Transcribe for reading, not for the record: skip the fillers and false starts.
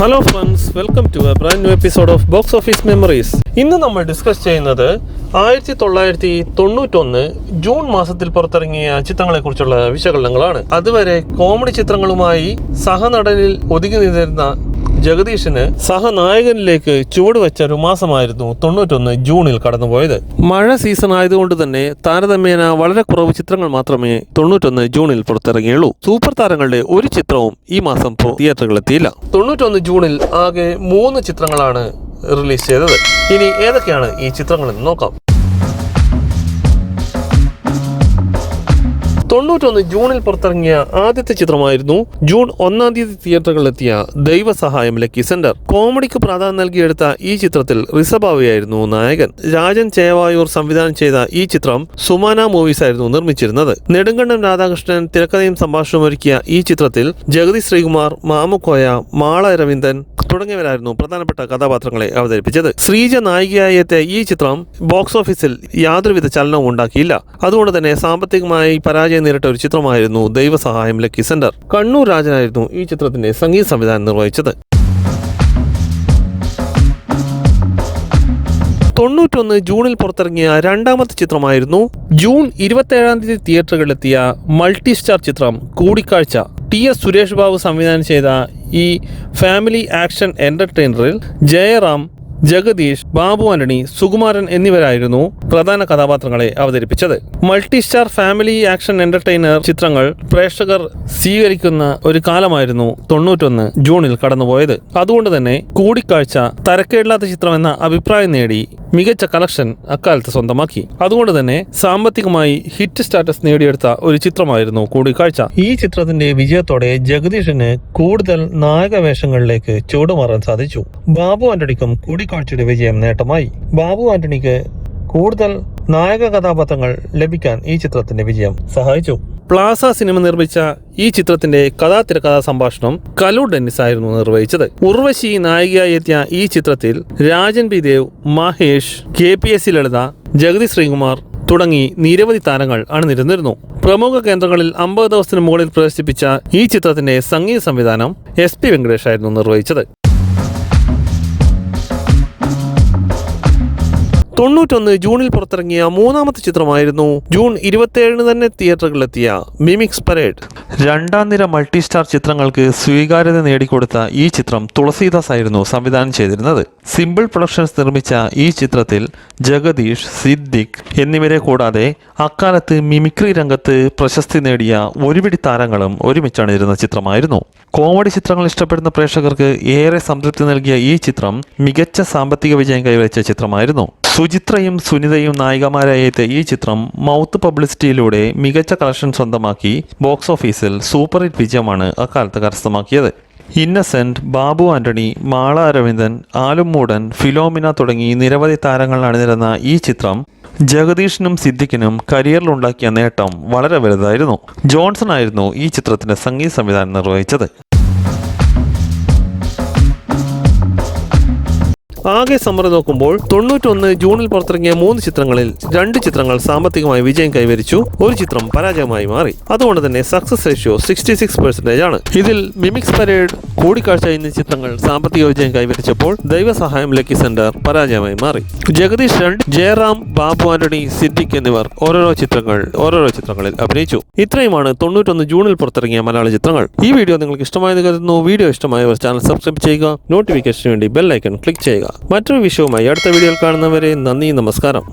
Hello friends, welcome to a brand new episode of box office memories. ഇന്ന് നമ്മൾ discuss ചെയ്യുന്നത് 1991 June മാസത്തിൽ പുറത്തിറങ്ങിയ ചിത്രങ്ങളെക്കുറിച്ചുള്ള വിശകലനങ്ങളാണ്. അതുവരെ കോമഡി ചിത്രങ്ങളുമായി സഹനടനിൽ ഒതുങ്ങി നിന്നിരുന്ന ജഗദീഷിന് സഹനായകനിലേക്ക് ചുവടുവെച്ച ഒരു മാസമായിരുന്നു 91 ജൂണിൽ കടന്നുപോയത്. മഴ സീസൺ ആയതുകൊണ്ട് തന്നെ താരതമ്യേന വളരെ കുറവ് ചിത്രങ്ങൾ മാത്രമേ 91 ജൂണിൽ പുറത്തിറങ്ങിയുള്ളൂ. സൂപ്പർ താരങ്ങളുടെ ഒരു ചിത്രവും ഈ മാസം തിയേറ്ററുകളിലെത്തിയില്ല. 91 ജൂണിൽ ആകെ 3 ചിത്രങ്ങളാണ് റിലീസ് ചെയ്തത്. ഇനി ഏതൊക്കെയാണ് ഈ ചിത്രങ്ങളെന്ന് നോക്കാം. 91 ജൂണിൽ പുറത്തിറങ്ങിയ ആദ്യത്തെ ചിത്രമായിരുന്നു ജൂൺ 1 തീയതി തിയേറ്ററുകളിലെത്തിയ ദൈവസഹായം ലക്കി സെന്റർ. കോമഡിക്ക് പ്രാധാന്യം നൽകിയെടുത്ത ഈ ചിത്രത്തിൽ റിസബാവയായിരുന്നു നായകൻ. രാജൻ ചേവായൂർ സംവിധാനം ചെയ്ത ഈ ചിത്രം സുമാന മൂവീസ് ആയിരുന്നു നിർമ്മിച്ചിരുന്നത്. നെടുങ്കണ്ടം രാധാകൃഷ്ണൻ തിരക്കഥയും സംഭാഷണവും ഒരുക്കിയ ഈ ചിത്രത്തിൽ ജഗതി ശ്രീകുമാർ, മാമുക്കോയ, മാള രവീന്ദ്രൻ തുടങ്ങിയവരായിരുന്നു പ്രധാനപ്പെട്ട കഥാപാത്രങ്ങളെ അവതരിപ്പിച്ചത്. ശ്രീജ നായികയായി എത്തിയ ഈ ചിത്രം ബോക്സ് ഓഫീസിൽ യാതൊരുവിധ ചലനവും ഉണ്ടാക്കിയില്ല. അതുകൊണ്ട് തന്നെ സാമ്പത്തികമായി പരാജയം നേരിട്ട ഒരു ചിത്രമായിരുന്നു ദൈവസഹായം ലക്കി സെന്റർ. കണ്ണൂർ രാജനായിരുന്നു ഈ ചിത്രത്തിന്റെ സംഗീത സംവിധാനം നിർവഹിച്ചത്. 91 ജൂണിൽ പുറത്തിറങ്ങിയ രണ്ടാമത്തെ ചിത്രമായിരുന്നു ജൂൺ 27 തീയതി തിയേറ്ററുകളിലെത്തിയ മൾട്ടി സ്റ്റാർ ചിത്രം കൂടിക്കാഴ്ച. TS സുരേഷ് ബാബു സംവിധാനം ചെയ്ത ഈ ഫാമിലി ആക്ഷൻ എന്റർടൈനറിൽ ജയറാം, ജഗദീഷ്, ബാബു ആന്റണി, സുകുമാരൻ എന്നിവരായിരുന്നു പ്രധാന കഥാപാത്രങ്ങളെ അവതരിപ്പിച്ചത്. Multi star family action entertainer ചിത്രങ്ങൾ പ്രേക്ഷകർ സ്വീകരിക്കുന്ന ഒരു കാലമായിരുന്നു 91 ജൂണിൽ കടന്നുപോയത്. അതുകൊണ്ട് തന്നെ കൂടിക്കാഴ്ച തരക്കേടില്ലാത്ത ചിത്രമെന്ന അഭിപ്രായം നേടി മികച്ച കളക്ഷൻ അക്കാലത്ത് സ്വന്തമാക്കി. അതുകൊണ്ട് തന്നെ സാമ്പത്തികമായി ഹിറ്റ് സ്റ്റാറ്റസ് നേടിയെടുത്ത ഒരു ചിത്രമായിരുന്നു കൂടിക്കാഴ്ച. ഈ ചിത്രത്തിന്റെ വിജയത്തോടെ ജഗദീഷിന് കൂടുതൽ നായക വേഷങ്ങളിലേക്ക് ചുവടുമാറാൻ സാധിച്ചു. ബാബു ആന്റണിക്കും കൂടിക്കാഴ്ചയുടെ വിജയം നേട്ടമായി. ബാബു ആന്റണിക്ക് കൂടുതൽ നായക കഥാപാത്രങ്ങൾ ലഭിക്കാൻ ഈ ചിത്രത്തിന്റെ വിജയം സഹായിച്ചു. പ്ലാസ സിനിമ നിർമ്മിച്ച ഈ ചിത്രത്തിന്റെ തിരക്കഥാ സംഭാഷണം കലു ഡെന്നിസ് ആയിരുന്നു നിർവഹിച്ചത്. ഉർവശി നായികയായി എത്തിയ ഈ ചിത്രത്തിൽ രാജൻ പി ദേവ്, മഹേഷ്, KPSC ലളിത, ജഗതി ശ്രീകുമാർ തുടങ്ങി നിരവധി താരങ്ങൾ അണിനിരന്നിരുന്നു. പ്രമുഖ കേന്ദ്രങ്ങളിൽ 50 ദിവസത്തിന് മുകളിൽ പ്രദർശിപ്പിച്ച ഈ ചിത്രത്തിന്റെ സംഗീത സംവിധാനം SP വെങ്കടേഷ് ആയിരുന്നു നിർവഹിച്ചത്. 91 ജൂണിൽ പുറത്തിറങ്ങിയ മൂന്നാമത്തെ ചിത്രമായിരുന്നു ജൂൺ 27 തന്നെ തിയേറ്ററുകളിലെത്തിയ മിമിക്സ് പരേഡ്. രണ്ടാം നിര മൾട്ടി സ്റ്റാർ ചിത്രങ്ങൾക്ക് സ്വീകാര്യത നേടിക്കൊടുത്ത ഈ ചിത്രം തുളസീദാസ് ആയിരുന്നു സംവിധാനം ചെയ്തിരുന്നത്. സിമ്പിൾ പ്രൊഡക്ഷൻസ് നിർമ്മിച്ച ഈ ചിത്രത്തിൽ ജഗദീഷ്, സിദ്ദിഖ് എന്നിവരെ കൂടാതെ അക്കാലത്ത് മിമിക്രി രംഗത്ത് പ്രശസ്തി നേടിയ ഒരുപിടി താരങ്ങളും ഒരുമിച്ചണിയിരുന്ന ചിത്രമായിരുന്നു. കോമഡി ചിത്രങ്ങൾ ഇഷ്ടപ്പെടുന്ന പ്രേക്ഷകർക്ക് ഏറെ സംതൃപ്തി നൽകിയ ഈ ചിത്രം മികച്ച സാമ്പത്തിക വിജയം കൈവരിച്ച ചിത്രമായിരുന്നു. സുചിത്രയും സുനിതയും നായികമാരായി എത്തിയ ഈ ചിത്രം മൗത്ത് പബ്ലിസിറ്റിയിലൂടെ മികച്ച കളക്ഷൻ സ്വന്തമാക്കി ബോക്സ് ഓഫീസിൽ സൂപ്പർ ഹിറ്റ് വിജയമാണ് അക്കാലത്ത് കരസ്ഥമാക്കിയത്. ഇന്നസെന്റ്, ബാബു ആന്റണി, മാള അരവിന്ദൻ, ആലുമൂടൻ, ഫിലോമിന തുടങ്ങി നിരവധി താരങ്ങൾ അണിനിരന്ന ഈ ചിത്രം ജഗദീഷിനും സിദ്ദിഖിനും കരിയറിലുണ്ടാക്കിയ നേട്ടം വളരെ വലുതായിരുന്നു. ജോൺസൺ ആയിരുന്നു ഈ ചിത്രത്തിന്റെ സംഗീത സംവിധാനം നിർവഹിച്ചത്. ആകെ സമ്മറി നോക്കുമ്പോൾ 91 ജൂണിൽ പുറത്തിറങ്ങിയ 3 ചിത്രങ്ങളിൽ 2 ചിത്രങ്ങൾ സാമ്പത്തികമായി വിജയം കൈവരിച്ചു, ഒരു ചിത്രം പരാജയമായി മാറി. അതുകൊണ്ട് തന്നെ സക്സസ് റേഷ്യോ 66% ആണ്. ഇതിൽ മിമിക്സ് പരേഡ്, കൂടിക്കാഴ്ച എന്നീ ചിത്രങ്ങൾ സാമ്പത്തിക വിജയം കൈവരിച്ചപ്പോൾ ദൈവസഹായം ലക്കി സെന്റർ പരാജയമായി മാറി. ജഗദീഷ് 2, ജയറാം, ബാബു ആന്റണി, സിദ്ദിഖ് എന്നിവർ ഓരോരോ ചിത്രങ്ങളിൽ അഭിനയിച്ചു. ഇത്രയുമാണ് 91 ജൂണിൽ പുറത്തിറങ്ങിയ മലയാള ചിത്രങ്ങൾ. ഈ വീഡിയോ നിങ്ങൾക്ക് ഇഷ്ടമായെന്ന് കരുതുന്നു. വീഡിയോ ഇഷ്ടമായവർ ചാനൽ സബ്സ്ക്രൈബ് ചെയ്യുക, നോട്ടിഫിക്കേഷന് വേണ്ടി ബെൽ ഐക്കൺ ക്ലിക്ക് ചെയ്യുക. മറ്റൊരു വിഷയവുമായി അടുത്ത വീഡിയോയിൽ കാണുന്നവരെ നന്ദി, നമസ്കാരം.